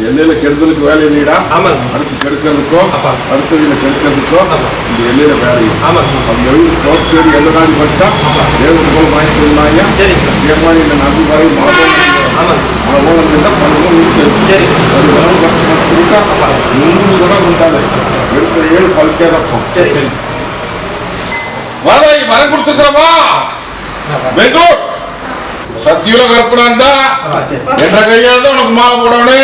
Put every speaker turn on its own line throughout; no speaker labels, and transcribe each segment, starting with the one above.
எல்லையில கெடுதலுக்கு வேலை இல்லைடா. அடுத்து கெடுக்கிறதுக்கோ அடுத்ததுல கெடுக்கிறதுக்கோ இந்த எல்லையில வேலை. தேடி எந்த நாடி வச்சா தேவன் போல வாங்கிக்கொள்ளாயா. இதே மாதிரி இந்த நம்பி வரை மழை போனது இல்லை பணமும் நூறு கூட உண்டாது. எடுத்த 7 பழுக்கேதப்போம். வரம் கொடுத்துக்கிறவா பெங்களூர் சத்தியுல கற்பனா என்ற கையால் தான் உனக்கு மாலை போடணும்,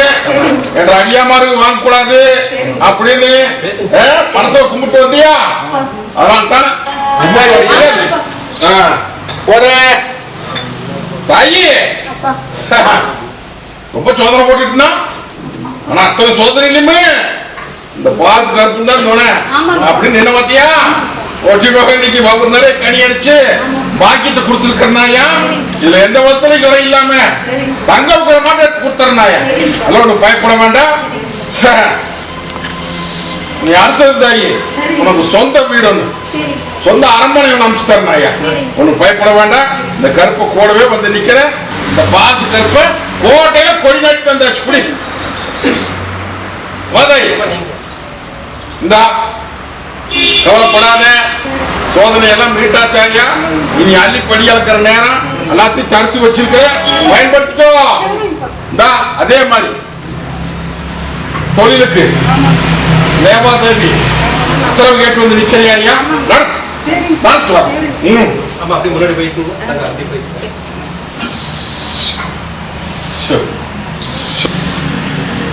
என்ற அடியாமாருக்கு வாங்க கூடாது அப்படின்னு பணத்தை கும்பிட்டு வந்தியா? அதனால தானே போட தாயி ரொம்ப சோதனை போட்டுட்டுனா. ஆனா அத்தனை சோதனை இல்லையுமே இந்த பாத்து கருப்பு தான் சொன்னேன் அப்படின்னு என்ன பாத்தியா? ஒட்டி போக இன்னைக்கு ஒவ்வொரு நிறைய கனி அடிச்சு பாக்கியத்தை கொடுத்துருக்கனாயா. இதுல எந்த வசதியும் குறை இல்லாம தங்க உட்கிற மாட்டே கொடுத்துறனாயா. அதெல்லாம் ஒண்ணு பயப்பட வேண்டாம். நீ அடுத்தது தாயி உனக்கு சொந்த வீடு ஒண்ணு சொந்த அரண்மனை ஒண்ணு அமைச்சு தரனாயா. ஒண்ணு பயப்பட வேண்டாம். இந்த கருப்பை கூடவே வந்து நிக்கிற இந்த பாத்து கருப்பை கோட்டையில கொடி நாட்டி தந்தாச்சு. புடி இந்த கவலைப்படாத, சோதனை எல்லாம் மீட்டாச்சாரியா. இனி அள்ளி படியா இருக்கிற நேரம் எல்லாத்தையும் தடுத்து வச்சிருக்கிற பயன்படுத்திக்கோ. அதே மாதிரி தொழிலுக்கு தேவாதேவி உத்தரவு கேட்டு வந்து நிக்கிறியா?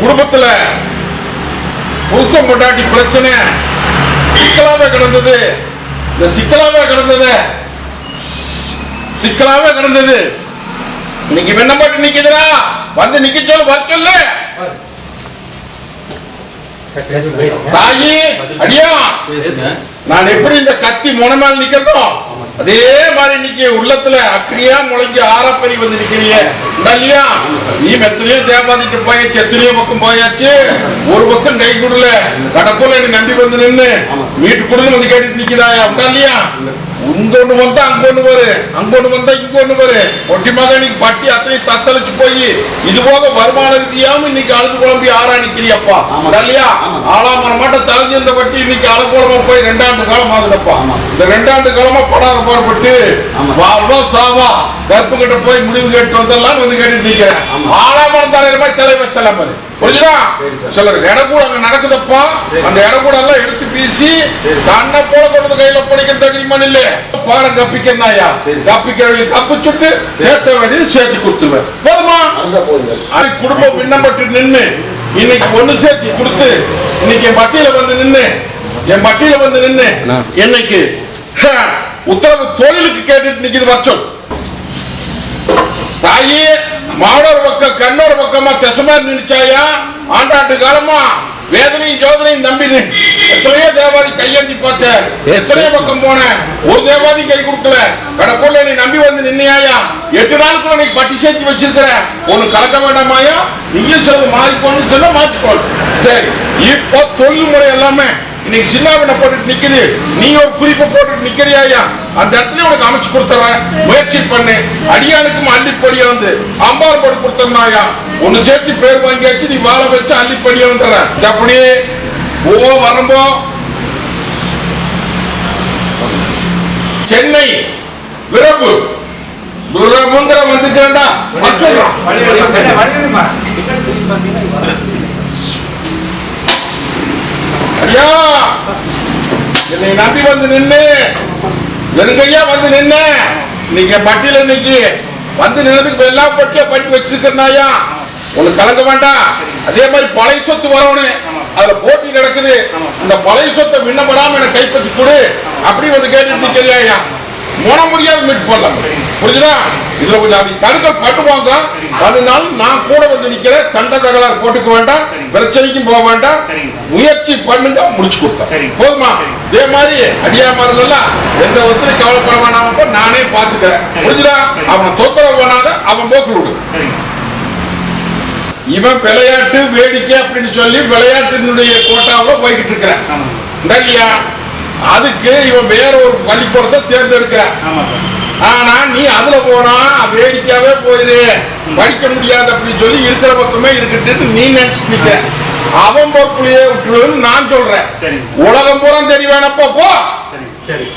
குடும்பத்துல புருஷன் பொண்டாட்டி பிரச்சனை சிக்கலாவே கிடந்தது. இந்த சிக்கலாவே கிடந்தது இன்னைக்கு என்ன பாட்டு நிக்குதுடா வந்து நிக்க சொல்லு, வர சொல்லு. தாயி அடியா நான் எப்படி இந்த கத்தி முனமேல் நிக்கிறோம் அதே மாதிரி இன்னைக்கு உள்ளத்துல அக்கடியா முளைஞ்சு ஆரப்பறி வந்து நிக்கிறிய இல்லையா? நீ மெத்தனையோ தேவாதிட்டு போயாச்சு, எத்தனையோ பக்கம் போயாச்சு. ஒரு பக்கம் கை குடுல கடக்குள்ள நீ நம்பி வந்து நின்று மீட்டு குடுன்னு வந்து கேட்டு நிக்குதாயா இல்லையா? இங்கொன்னு வந்தா அங்கொன்னு பாரு, அங்கொன்னு வந்தா இங்கொன்னு பாரு. ஒட்டி மகன் இன்னைக்கு பட்டி அத்தனை தத்தளிச்சு போய் இது போக வருமான ரீதியாம இன்னைக்கு அழுது குழம்பி ஆறா நிக்கிறியப்பா இல்லையா? ஆளாமரம் மாட்ட தலைஞ்சிருந்த பட்டி இன்னைக்கு அழுகுலமா போய் 2 ஆண்டு காலம் ஆகுதப்பா. இந்த 2 ஆண்டு காலமா படாத பாடுபட்டு வாழ்வா சாவா கற்பு கிட்ட போய் முடிவு கேட்டு வந்தெல்லாம் வந்து கேட்டு நிக்கிறேன். ஆளாமரம் தலைவர் மாதிரி தலைவர் செல்ல மாதிரி புரிஞ்சுதா? சிலர் இடக்கூட அங்க நடக்குதப்பா. அந்த இடக்கூட எல்லாம் எடுத்து வீசி சன்ன போல கொண்டு கையில பிடிக்கிற தகுதிமன் இல்ல பாடம் கப்பிக்கிறாயா. கப்பிக்க கப்பிச்சுட்டு சேர்த்த வேண்டியது சேர்த்து கொடுத்துருவேன் போதுமா? குடும்பம் பின்னப்பட்டு நின்று இன்னைக்கு ஒண்ணு சேர்த்து கொடுத்து இன்னைக்கு என் மட்டியில வந்து நின்று என்னைக்கு உத்தரவு தொழிலுக்கு கேட்டுட்டு நிக்குது வச்சோம். தாயே மாடோர் பக்கம் கண்ணோர் பக்கமா தெசமா நினைச்சாயா? ஆண்டாண்டு காலமா வேதனையும் ஜோதனையும் நம்பினு எத்தனையோ தேவாதி கையேந்தி பார்த்த, எத்தனையோ பக்கம் போன, ஒரு தேவாதி கை கொடுக்கல. கடற்கொள்ள நீ நம்பி வந்து நின்னையா? 8 நாளுக்குள்ள நீ பட்டி சேர்த்து வச்சிருக்கிற. ஒண்ணு கலக்க வேண்டாமாயா? நீயும் சிலது மாறிக்கோன்னு சொல்ல மாற்றிக்கோள். சரி, இப்போ தொழில் முறை எல்லாமே இன்னைக்கு சின்னாவின போட்டுட்டு நிக்குது. நீ ஒரு குறிப்பை போட்டுட்டு நிக்கிறியா? அந்த இடத்துல உனக்கு அமைச்சு கொடுத்துறேன், முயற்சி பண்ணு. அடியானுக்கும் அள்ளிப்படியா வந்து அம்பார் போட்டு கொடுத்தனாயா? ஒன்னு சேர்த்து பேர் வாங்கியாச்சு, நீ வாழ வச்சு அள்ளிப்படியா வந்துடுற. அப்படி வரம்போ சென்னை விரபு துரபுங்கிற வந்துக்கிறா ஐயா. என்னை நம்பி வந்து நின்று வெறுங்கையா வந்து நின்று இன்னைக்கு பட்டியல இன்னைக்கு வந்து நின்னதுக்கு எல்லாம் பட்டியா பட்டி வச்சிருக்கனாயா? உனக்கு கலங்க வேண்டாம். அதே மாதிரி பழைய சொத்து வரணும், அதுல போட்டி நடக்குது. அந்த பழைய சொத்தை விண்ணப்படாம எனக்கு கைப்பற்றி கொடு அப்படி வந்து கேட்டு நிக்கிறியா? மோன முடியாது மீட்டு போடலாம். புரிஞ்சுதா? இதுல கொஞ்சம் அப்படி தடுக்கல் பட்டுவாங்க. அதனால நான் கூட வந்து நிக்கிறேன். சண்டை தகவலாக போட்டுக்க வேண்டாம், பிரச்சனைக்கும் போக வேண்டாம். முயற்சி பண்ணுங்க, முடிச்சு கொடுத்தா போதுமா? இதே மாதிரி அடியாமலாம் எந்த ஒருத்தரை கவலைப்பட வேணாமப்ப நானே பாத்துக்கிறேன். புரிஞ்சுதா? அவன் தொந்தரவு பண்ணாத, அவன் போக்கு விடு. இவன் விளையாட்டு வேடிக்கை அப்படின்னு சொல்லி விளையாட்டினுடைய கோட்டாவில் போய்கிட்டு இருக்கிறேன் இல்லையா? அதுக்கு இவன் வேற ஒரு பள்ளிக்கூடத்தை தேர்ந்தெடுக்கிறான். ஆனா நீ அதுல போனா வேடிக்கையாவே போயிரு, படிக்க முடியாது அப்படின்னு சொல்லி இருக்கிற பக்கமே இருக்கட்டு நீ நினைச்சிட்டு நிக்க. அவன் போக்குள்ளேயே விட்டுருன்னு நான் சொல்றேன். உலகம் பூரா தெரிய வேணப்போ போ.
சரி.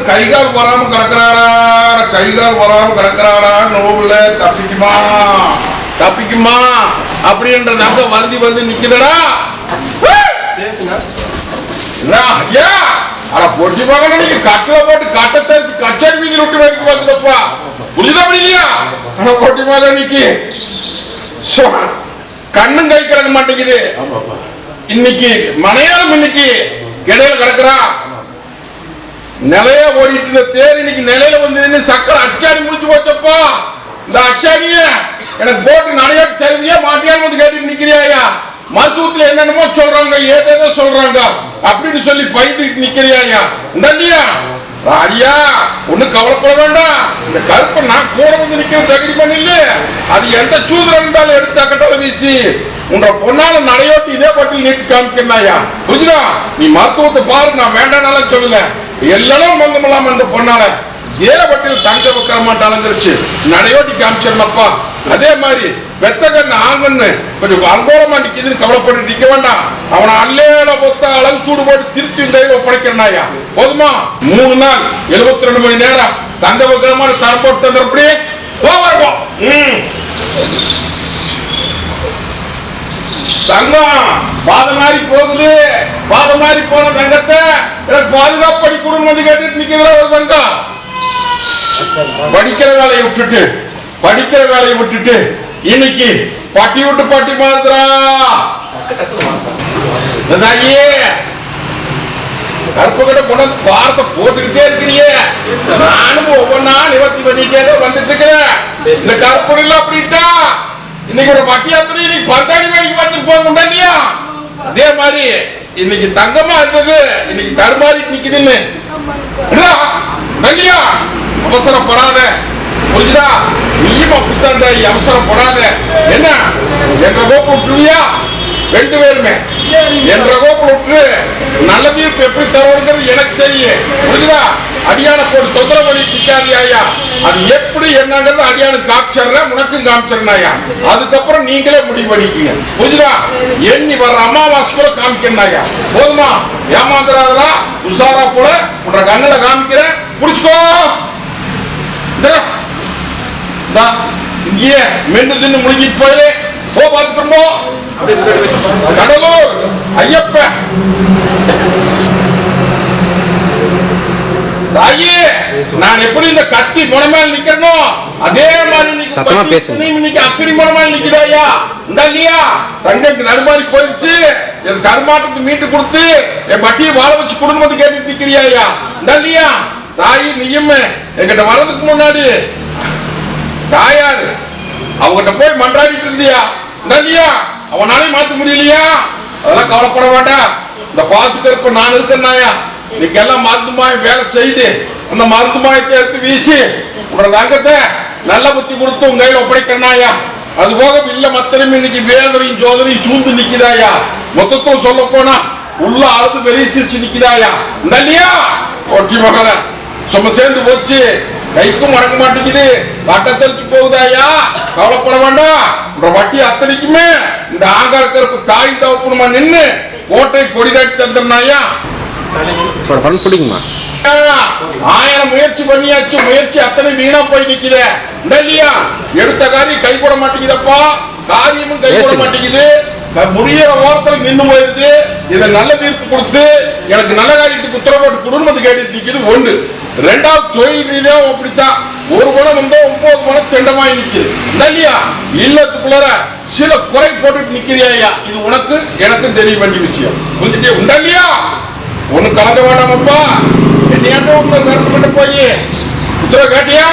கைகால் வராம கிடக்கிறாரா, கைகால் வராம கிடக்கிறாரா, நோவுல தப்பிக்குமா தப்பிக்குமா அப்படின்ற நம்ப வருதி வந்து நிக்குதடா. ஐயா அட பொடிச்சு பாக்கணும், நீங்க கட்டில போட்டு கட்டை தரிச்சு கச்சேரி வீதியில் விட்டு வேடிக்கை பாக்குதப்பா, புரியுதா புரியலையா? ஆனா பொட்டி மக இன்னைக்கு கண்ணும் கை கிடக்க மாட்டேங்குது. இன்னைக்கு மனையாலும் இன்னைக்கு இடையில கிடக்குறா. நிலைய ஓடிட்டு இருந்த தேர் இன்னைக்கு நிலையில வந்து நின்று சக்கரை அச்சாரி முடிச்சு போச்சப்பா. இந்த அச்சாரிய எனக்கு போட்டு நிறைய தெரிவியா மாட்டியான்னு வந்து கேட்டு நிக்கிறியா? மருத்துவத்துல என்னென்னமோ சொல்றாங்க, ஏதேதோ சொல்றாங்க அப்படின்னு சொல்லி பயந்துட்டு நிக்கிறியா? இல்லையா ராடியா ஒண்ணு கவலைப்பட வேண்டாம். இந்த கருப்பை நான் கூட வந்து நிக்கிறது தகுதி பண்ணல. அது எந்த சூதரம் இருந்தாலும் எடுத்து அக்கட்டால வீசி உன்ற பொண்ணால நடையோட்டி இதே பட்டியல் நீட்டு காமிக்கிறாயா? புரியுதா? நீ மருத்துவத்தை பாரு, நான் வேண்டாம் சொல்லல. எல்லாம் மங்கமெல்லாம் என்ற பொண்ணால ஏ பட்டியல் தங்க வைக்கிற மாட்டாளுங்கிறச்சு நடையோட்டி காமிச்சிடனப்பா. அதே மாதிரி வெத்தகன் ஆங்கன்னு கொஞ்சம் அனுகூலமா நிக்குதுன்னு கவலைப்பட்டு நிக்க வேண்டாம். அவனை அல்லேல பொத்த அளவு சூடு போட்டு திருப்தி ஒப்படைக்கிறாயா? போதுமா? 3 நாள் 72 மணி நேரம் தங்க வைக்கிறமான தரம் போட்டு தந்தப்படி போவோம். தங்கம் பாத மாதிரி போகுது, பாத மாதிரி போன தங்கத்தை எனக்கு பாதுகாப்படி குடும்பம் வந்து கேட்டுட்டு நிக்கிற ஒரு தங்கம். படிக்கிற வேலையை விட்டுட்டு இன்னைக்கு பட்டி விட்டு பட்டி மாறுறா. கருப்பு கிட்ட கொண்டு வார்த்தை போட்டுக்கிட்டே இருக்கிறியே, நானும் ஒவ்வொன்னா நிவர்த்தி பண்ணிட்டே வந்துட்டு இருக்கிறேன். இந்த கருப்பு இல்ல அப்படின்ட்டா இன்னைக்கு ஒரு பட்டியாத்திரி இன்னைக்கு பந்தாடி வேலைக்கு பார்த்து போக இல்லையா? அதே மாதிரி இன்னைக்கு தங்கமா இருந்தது இன்னைக்கு தடுமாறி நிக்குதுன்னு இல்லையா? அவசரப்படாத, புரிஞ்சுதா? நீயும் அப்படித்தான் அவசரப்படாத. என்ன என்ற கோப்பு விட்டுருவியா? 2 பேருமே என்ற கோப்பு விட்டு நல்ல தீர்ப்பு எப்படி தருவது எனக்கு தெரியும், புரிஞ்சுதா? அடியான போட்டு தொந்தரவு பண்ணி நிக்காதியா. அது எப்படி என்னங்கிறது அடியானுக்கு காமிச்சிடுறேன், உனக்கும் காமிச்சிடனாயா. அதுக்கப்புறம் நீங்களே முடிவு பண்ணிக்கீங்க, புரிஞ்சுதா? எண்ணி வர்ற அமாவாசைக்குள்ள காமிக்கிறாயா? போதுமா? ஏமாந்துடாதா, உஷாரா போல உன்ற கண்ணில காமிக்கிறேன், புடிச்சுக்கோ. இங்கே மென்று தின்னு முடிஞ்சிட்டு போயிலே போ, பார்த்துட்டு கடலூர் ஐயப்ப தாயே. நான் எப்படி இந்த கத்தி முனமேல் நிக்கிறனோ அதே மாதிரி இன்னைக்கு அக்கடி முனமேல் நிக்கிறாயா? இல்லையா? தங்கத்துக்கு நடுமாறி போயிடுச்சு, என் தடுமாட்டத்துக்கு மீட்டு கொடுத்து என் பட்டியை வாழ வச்சு குடும்பத்தை கேட்டு நிக்கிறியா? இல்லையா? தாயி நீயும் என்கிட்ட வர்றதுக்கு முன்னாடி தாயாரு அவங்கிட்ட போய் மன்றாடிட்டு இருந்தியா? இல்லையா? அவனாலே மாத்த முடியலையா? அதெல்லாம் கவலைப்பட வேண்டாம். இந்த பாத்துக்கிறப்ப நான் இருக்கேன்னாயா, இன்னைக்கு எல்லாம் மருந்துமாய் வேலை செய்து அந்த மருந்துமாயத்தை எடுத்து வீசி உங்களோட தங்கத்தை நல்ல புத்தி கொடுத்து உங்க கையில ஒப்படைக்கிறனாயா. அது போக இல்ல மத்தனையும் இன்னைக்கு வேதனையும் சோதனையும் சூழ்ந்து நிக்குதாயா. மொத்தத்தும் சொல்ல போனா உள்ள அழுது வெளியே சிரிச்சு நிக்குதாயா? இல்லையா? ஒட்டி மகள சும்மா சேர்ந்து போச்சு, கைக்கும் மறக்க மாட்டேங்குது, வட்டத்தரிச்சு போகுதாயா? கவலைப்பட வேண்டாம். வட்டி அத்தனைக்குமே இந்த ஆங்கார கருப்பு தாய் தவப்புமா நின்று கோட்டை கொடிநாட்டி தந்துருந்தாயா. ஆயிரம் முயற்சி பண்ணியாச்சு, முயற்சி அத்தனை வீணா போய் நிக்கிற. இல்லையா? எடுத்த காரியம் கை கூட மாட்டேங்குதப்பா, காரியமும் கை கூட மாட்டேங்குது, முடிகிற ஓரத்தில் நின்று போயிருது. இதை நல்ல தீர்ப்பு கொடுத்து எனக்கு நல்ல காரியத்துக்கு உத்தரவு குடும்பத்தை கேட்டுட்டு நிக்குது. 1. 2வது தொழில் ரீதியா அப்படித்தான். ஒரு பணம் வந்தா 9 பணம் திண்டமாய் நிக்குது. இல்லையா? இல்லத்துக்குள்ள சில குறை போட்டுட்டு நிக்கிறியா? இது உனக்கு எனக்கும் தெரிய வேண்டிய விஷயம், புரிஞ்சுட்டே உண்டா இல்லையா? ஒண்ணு கலங்க வேண்டாமப்பா. என்னையாட்ட உங்க கருப்பு கிட்ட போய் உத்தரவு கேட்டியா?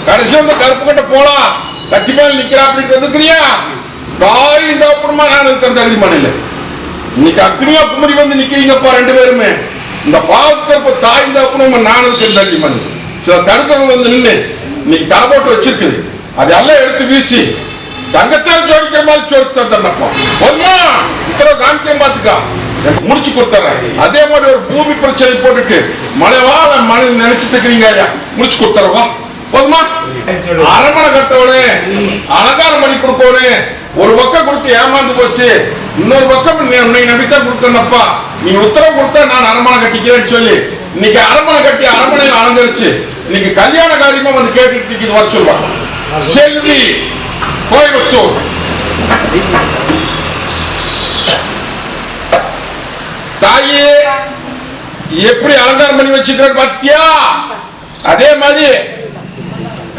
கடைசி வந்து கருப்பு கிட்ட போலாம் கட்சி மேல நிக்கிறா அப்படின்னு இருக்கிறியா? தாய் இந்த அப்புறமா நான் இருக்கிற தகுதி பண்ணல. இன்னைக்கு அக்னியா குமரி வந்து நிக்கிறீங்கப்பா 2 பேருமே. இந்த பாவக்கருப்ப தாய் இந்த அப்புறமா நான் இருக்கிற தகுதி பண்ணல. சில தடுக்கிறவங்க வந்து நின்று இன்னைக்கு தலை போட்டு வச்சிருக்குது, அதெல்லாம் எடுத்து வீசி தங்கத்தால் ஜோடிக்கிற மாதிரி ஜோடிச்சு தந்தப்பா. போதுமா? உத்தரவு காமிக்க பாத்துக்கா முடிச்சு கொடுத்துறேன். அதே மாதிரி ஒரு பூமி பிரச்சனை போட்டுட்டு மலைவாழ மனை நினைச்சிட்டு இருக்கிறீங்க, முடிச்சு கொடுத்துறவா. போதுமா? அரமணை கட்டவனு அலங்காரம் பண்ணி கொடுக்கணும். ஒரு பக்கம் கொடுத்து ஏமாந்து போச்சு, இன்னொரு பக்கம் உன்னை நம்பித்தான் கொடுத்தனப்பா. நீ உத்தரவு கொடுத்தா நான் அரமணை கட்டிக்கிறேன்னு சொல்லி இன்னைக்கு அரண்மனை கட்டி அரண்மனையில் அலங்கரிச்சு இன்னைக்கு கல்யாண காரியமா வந்து கேட்டுட்டு வர சொல்லுவாங்க. செல்வி கோயம்புத்தூர். தாயே எப்படி அலங்காரம் பண்ணி வச்சுக்கிற பாத்தியா? அதே மாதிரி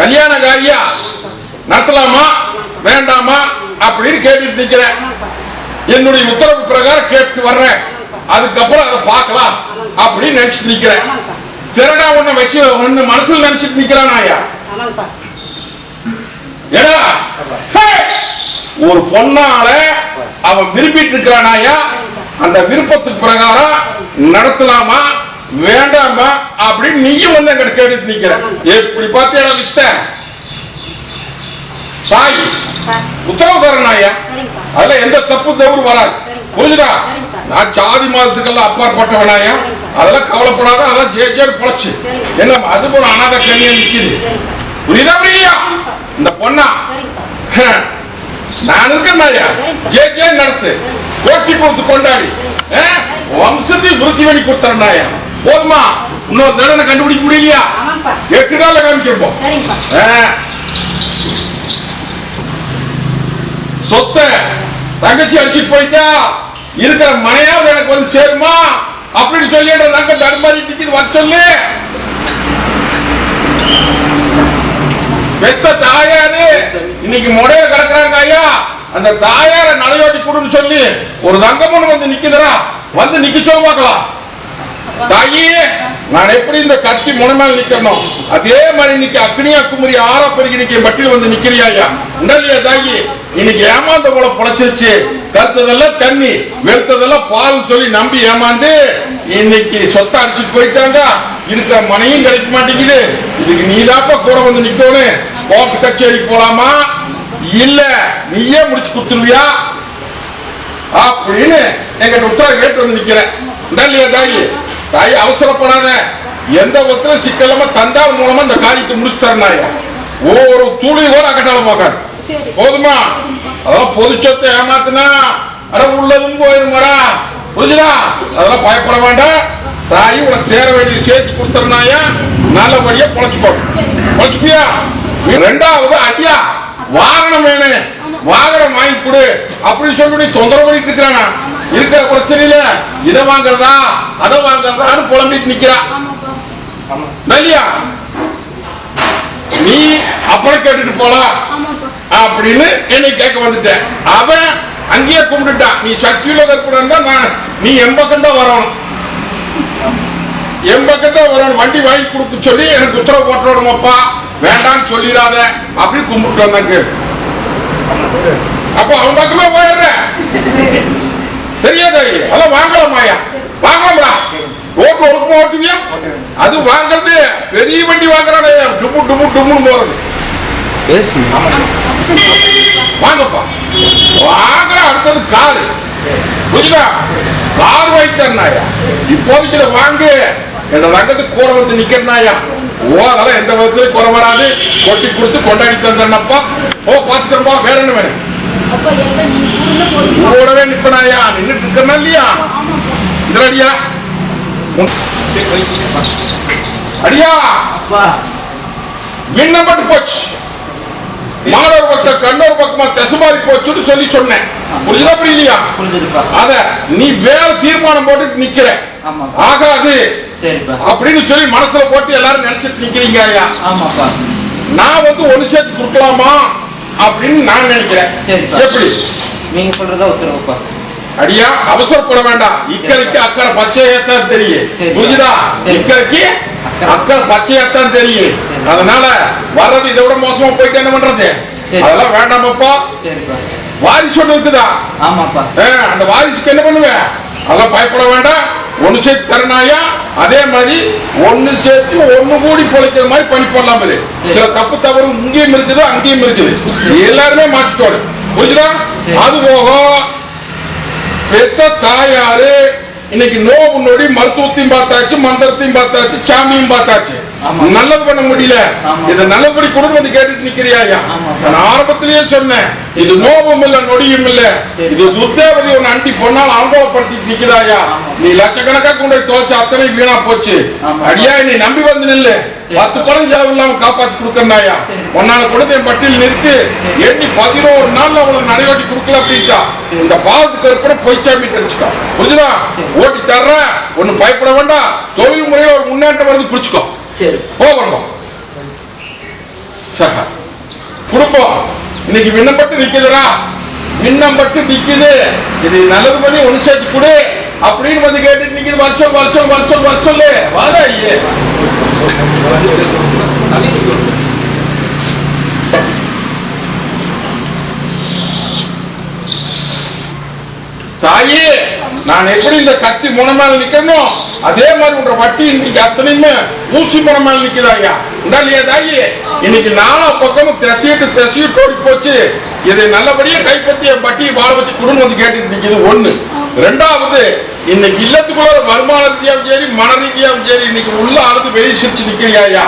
கல்யாண காரியா நடத்தலாமா வேண்டாமா அப்படின்னு கேட்டுட்டு நிக்கிறேன். என்னுடைய உத்தரவு பிரகாரம் கேட்டு வர்றேன். அதுக்கப்புறம் அதை பார்க்கலாம் அப்படின்னு நினைச்சிட்டு நிக்கிறேன். திரடா ஒண்ணு வச்சு ஒண்ணு மனசுல நினைச்சிட்டு நிக்கிறான் ஐயா. ஏடா ஒரு பொண்ணால அவன் விரும்பிட்டு இருக்கிறான் ஐயா. அந்த விருப்பத்துக்கு பிரகாரம் நடத்தலாமா வேண்டாமா அப்படின்னு நீயும் வந்து எங்க கேட்டுட்டு நிக்கிற. எப்படி பார்த்தியா வித்த தாய் உத்தரவுக்காரன் ஐயா. அதுல எந்த தப்பு தவறு வராது. புரிஞ்சுதா? நான் ஜாதி மதத்துக்கெல்லாம் அப்பாற்பட்டவனாயா. அதெல்லாம் கவலைப்படாத. அதான் ஜேஜேன்னு பொழைச்சு என்ன அது ஒரு அனாதை கண்ணியா நிக்குது. புரியுதா? புரியா? இந்த பொண்ணா நான் இருக்கேன்னாயா ஜேஜே நடத்து போட்டி கொடுத்து கொண்டாடி வம்சத்தை விருத்தி பண்ணி கொடுத்தா போதுமா? இன்னொரு தடவை கண்டுபிடிக்க முடியலையா? 8 நாள்ல காமிச்சிருப்போம். சொத்தை தங்கச்சி அடிச்சுட்டு போயிட்டா இருக்கிற மனையாவது எனக்கு வந்து சேருமா அப்படின்னு சொல்லிட்டு நாங்க தடுமாறி நிக்குது. வர சொல்லு. பெத்த தாயாரு இன்னைக்கு முறைய கிடக்குறாங்க ஐயா. அந்த தாயார நடையோட்டி கொடுன்னு சொல்லி ஒரு தங்கமன் வந்து நிக்குதுரா. வந்து நிக்க சொல்ல பார்க்கலாம். தாயி நான் எப்படி இந்த கத்தி முனைமேல் நிக்கணும் அதே மாதிரி இன்னைக்கு அக்னியா குமரி ஆறா பெருகி நிக்க பட்டியல் வந்து நிக்கிறியா ஐயா. உண்டல்லையா தாயி? இன்னைக்கு ஏமாந்த போல பொழைச்சிருச்சு. கருத்ததெல்லாம் தண்ணி வெளுத்ததெல்லாம் பால் சொல்லி நம்பி ஏமாந்து இன்னைக்கு சொத்தை அடிச்சுட்டு போயிட்டாங்க. இருக்கிற மனையும் கிடைக்க மாட்டேங்குது. இதுக்கு நீதாப்பா கூட வந்து நிக்கணும். கோர்ட்டு கச்சேரிக்கு போலாமா இல்ல நீயே முடிச்சு கொடுத்துருவியா அப்படின்னு எங்கிட்ட உத்தரவு கேட்டு வந்து நிக்கிறேன். இல்லையா தாயி? தாயி அவசரப்படாத. எந்த ஒருத்தர சிக்கலாம தந்தால் மூலமா இந்த காரியத்தை முடிச்சு தரனாயா. ஒரு துளி கூட அக்கட்டால பார்க்காது. போதுமா? அதெல்லாம் பொது சொத்தை ஏமாத்தினா அட உள்ளதும் போயிருமாடா. புரிஞ்சுதா? அதெல்லாம் பயப்பட வேண்டாம். தாயி உனக்கு சேர வேண்டிய சேர்த்து கொடுத்துறனாயா. நல்லபடியா பொழைச்சுக்கோ. பொழைச்சுக்கியா? ரெண்டாவது அடியா வாகனம் வேணும். வாகனம் வாங்கி கொடு அப்படின்னு சொல்லி தொந்தரவு பண்ணிட்டு இருக்கிறானா. இருக்கிற பிரச்சனையில இதை வாங்குறதா அதை வாங்குறதான்னு புலம்பிட்டு நிக்கிறான். இல்லையா? நீ அப்புறம் கேட்டுட்டு போலாம் அப்படின்னு என்னை கேட்க வந்துட்டேன். அவன் அங்கேயே கும்பிட்டுட்டான். நீ சக்தியில இருக்கக்கூடாது. நீ என் பக்கம் தான் வரணும். என் பக்கம் தான் வரணும். வண்டி வாங்கி கொடுக்க சொல்லி எனக்கு உத்தரவு போட்டுறோம்ப்பா வேண்டான்னு சொல்லிடாத அப்படின்னு கும்பிட்டு வந்தாங்க. அப்போ அவன் பக்கமே போயிடுற தெரியாத. அதான் வாங்கலாமாயா? வாங்கலாம்டா. ரோட்ல ஒழுக்கமா ஓட்டுவியா? அது வாங்குறது பெரிய வண்டி வாங்குறானே டுமு டுமு டுமுன்னு போறது. வாங்கப்பா வாங்குற. அடுத்தது காரு. புரியுதா? கார் வாங்கி தரனாயா. இப்போதைக்கு இதை வாங்கு. என் ரங்கத்துக்கு கூட வந்து நிக்கிறனாயா. ஓ அதெல்லாம் எந்த விதத்திலும் குறை வராது. கொட்டி கொடுத்து கொண்டாடி தந்தப்பா. ஓ பாத்துக்கிறப்பா. வேற என்ன வேணும்? கூடவே நிப்பனாயா. நின்றுட்டு இருக்கா இல்லையா? இதடியா அடியா விண்ணப்பட்டு போச்சு. மாணவர் பக்கம் கண்ணூர் பக்கமா தெசமாரி போச்சுன்னு சொல்லி சொன்னேன். புரியுதா? புரியலையா? அத நீ வேற தீர்மானம் போட்டு நிக்கிற. ஆகாது அப்படின்னு சொல்லி மனசுல போட்டு எல்லாரும் நினைச்சிட்டு நிக்கிறீங்க ஐயா. நான் வந்து ஒண்ணு சேர்த்து கொடுக்கலாமா அப்படின்னு நான் நினைக்கிறேன். எப்படி
நீங்க சொல்றதா உத்தரவுப்பா.
அடியா அவசரப்பட வேண்டாம். இக்கரைக்கு அக்கறை பச்சையத்தான் தெரியும். புரியுதா? இக்கரைக்கு அக்கறை பச்சையத்தான் தெரியும். அதனால வர்றது இதை விட மோசமா போயிட்டு என்ன பண்றது? அதெல்லாம் வேண்டாமப்பா. வாரிசு ஒண்ணு இருக்குதா? அந்த வாரிசுக்கு என்ன பண்ணுவேன்? அதெல்லாம் பயப்பட வேண்டாம். ஒண்ணு சேர்த்து தரனாயா. அதே மாதிரி ஒண்ணு சேர்த்து ஒண்ணு கூடி பொழைக்கிற மாதிரி பண்ணி போடலாம். சில தப்பு தவறு இங்கேயும் இருக்குது அங்கேயும் இருக்குது. எல்லாருமே மாற்றிக்கோடு. புரியுதா? அது போக பெத்த தாயாரு இன்னைக்கு நோவு நொடி மருத்துவத்தையும் பார்த்தாச்சு, மந்திரத்தையும் பார்த்தாச்சு, சாமியும் பார்த்தாச்சு.
ஆமா.
நல்லது பண்ண முடியல.
ஆமா.
இதை நல்லபடி கொடுன்னு வந்து கேட்டுட்டு நிக்கிறியா ஐயா?
ஆமா.
நான் ஆரம்பத்திலேயே சொன்னேன்,
சரி.
இது நோபம் இல்ல நொடியும் இல்ல,
சரி.
இது துர்தேவதை ஒன்னு அண்டி பொண்ணால் அனுபவப்படுத்திட்டு நிக்கிறாயா?
ஆமா.
நீ லட்சக்கணக்கா கொண்டு போய் தோச்சு அத்தனை வீணா போச்சு.
ஆமா.
அடியா நீ நம்பி வந்து நில்லு.
சரி.
10 பணம் ஜாவு இல்லாம காப்பாத்தி கொடுக்கறாயா?
சரி.
உன்னால கொடுத்த என் பட்டியல் நிறுத்தி
சரி.
எண்ணி 11 நாள்ல அவளை நடையோட்டி கொடுக்கல அப்படின்ட்டா.
சரி.
இந்த பாவத்துக்கு ஏற்பட பொய்ச்சாமி தெரிஞ்சுக்கோ. புரிஞ்சுதா?
சரி.
ஓட்டி தர்ற ஒண்ணு பயப்பட வேண்டாம். தொழில் முறையில ஒரு முன்னேற்றம் வருது, பிடிச்சுக்கோ.
சரி.
போகணும் குடும்பம் இன்னைக்கு விண்ணப்பட்டு நிக்குதுடா, விண்ணப்பட்டு நிக்குது. இது நல்லது பண்ணி ஒண்ணு சேர்த்து கொடு அப்படின்னு வந்து கேட்டுட்டு நிக்குது. வருஷம் வருஷம் வருஷம் வருஷம் வாடா ஐயே. தாயே, நான் எப்படி இந்த கத்தி முனை மேல நிக்கணும் அதே மாதிரி உன்ற வட்டி இன்னைக்கு அத்தனையுமே ஊசி முனை மேல நிக்குதாயா? இல்லையா தாயி? இன்னைக்கு நாலா பக்கமும் திசையிட்டு ஓடி போச்சு. இதை நல்லபடியா கைப்பற்றி என் வட்டியை வாழ வச்சு கொடுன்னு வந்து கேட்டுட்டு நிக்குது. ஒண்ணு. ரெண்டாவது, இன்னைக்கு இல்லத்துக்குள்ள வருமான ரீதியாவும் சரி மன ரீதியாவும் சரி இன்னைக்கு உள்ள அழுது வெளியே சிரிச்சு நிக்கிறியா?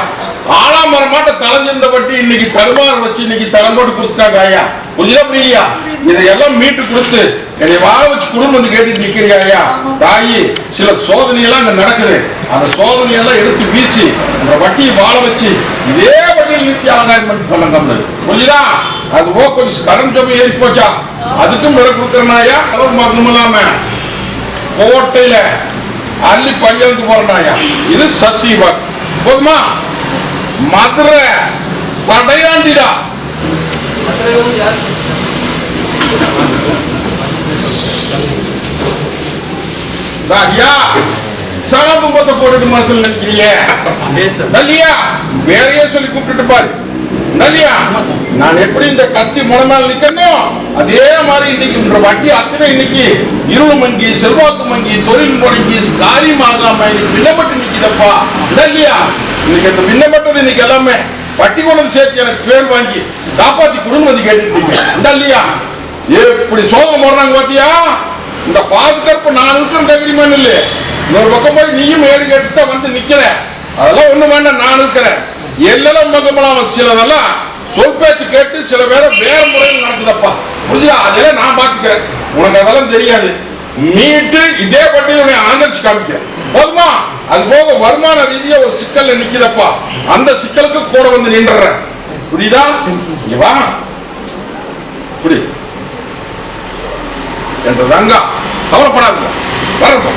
ஆலாமரமாட்ட தலைஞ்சிருந்த வட்டி இன்னைக்கு தருமாறு வச்சு இன்னைக்கு தலைமோடு கொடுத்தாங்க ஐயா. புரியுதா புரியா? இதையெல்லாம் மீட்டு கொடுத்து என்னை வாழ வச்சு குடும்பம் வந்து கேட்டுட்டு நிக்கிறியா? தாயி, சில சோதனையெல்லாம் அங்க நடக்குது. அந்த சோதனையெல்லாம் எடுத்து வீசி அந்த வட்டியை வாழ வச்சு இதே வட்டியில் நிறுத்தி ஆதாயம் பண்ணி சொல்லுங்க. புரியுதா? அது கொஞ்சம் கடன் ஜோபி ஏறி போச்சா, அதுக்கும் விலை கொடுக்கறனாயா? மருந்தும் இல்லாம கோட்டையில அள்ளி படியாவுக்கு போறனாயா? இது சத்தியமா போதுமா? மதுரை சடையாண்டிடா. ஐயா, சகாபத்தை போட்டுட்டு மனசுல நினைக்கிறீங்க நல்லியா? வேறையே சொல்லி கூப்பிட்டுட்டு பாரு நல்லியா? நான் எப்படி இந்த கத்தி முனை மேல நிக்கணும் அதே மாதிரி இன்னைக்கு வட்டி அத்தனை இன்னைக்கு இருள் மங்கி செல்வாக்கு மங்கி தொழில் முடங்கி காரியமாகாம இன்னைக்கு விண்ணப்பட்டு நிக்குதப்பா நல்லியா? இன்னைக்கு அந்த விண்ணப்பட்டது இன்னைக்கு எல்லாமே வட்டி கொண்டு சேர்த்து எனக்கு பேர் வாங்கி காப்பாத்தி குடும்பம் வந்து கேட்டுட்டு இல்லையா? எப்படி சோதனை போடுறாங்க பாத்தியா? இந்த பாதுகாப்பு நான் இருக்கிற தைரியமான இல்ல. இன்னொரு பக்கம் போய் நீயும் ஏடு கேட்டுதான் வந்து நிக்கிற. அதெல்லாம் ஒண்ணு வேண்டாம், நான் இருக்கிறேன். எல்லாம் பக்கமெல்லாம் சிலதெல்லாம் சொல் பேச்சு கேட்டு சில பேரை வேற முறையில் நடக்குதப்பா. புரியுதா? அதெல்லாம் நான் பாத்துக்கிறேன். உனக்கு அதெல்லாம் தெரியாது. மீட்டு இதே பட்டியல ஆதரிச்சு காமிக்கிறேன் போதுமா? அது போக வருமான ரீதியா ஒரு சிக்கல்ல நிக்குதப்பா. அந்த சிக்கலுக்கு கூட வந்து நின்றுறேன். புரியுதா? இங்க வா. புரி என்றதாங்க. கவலைப்படாதுங்க. வரப்போ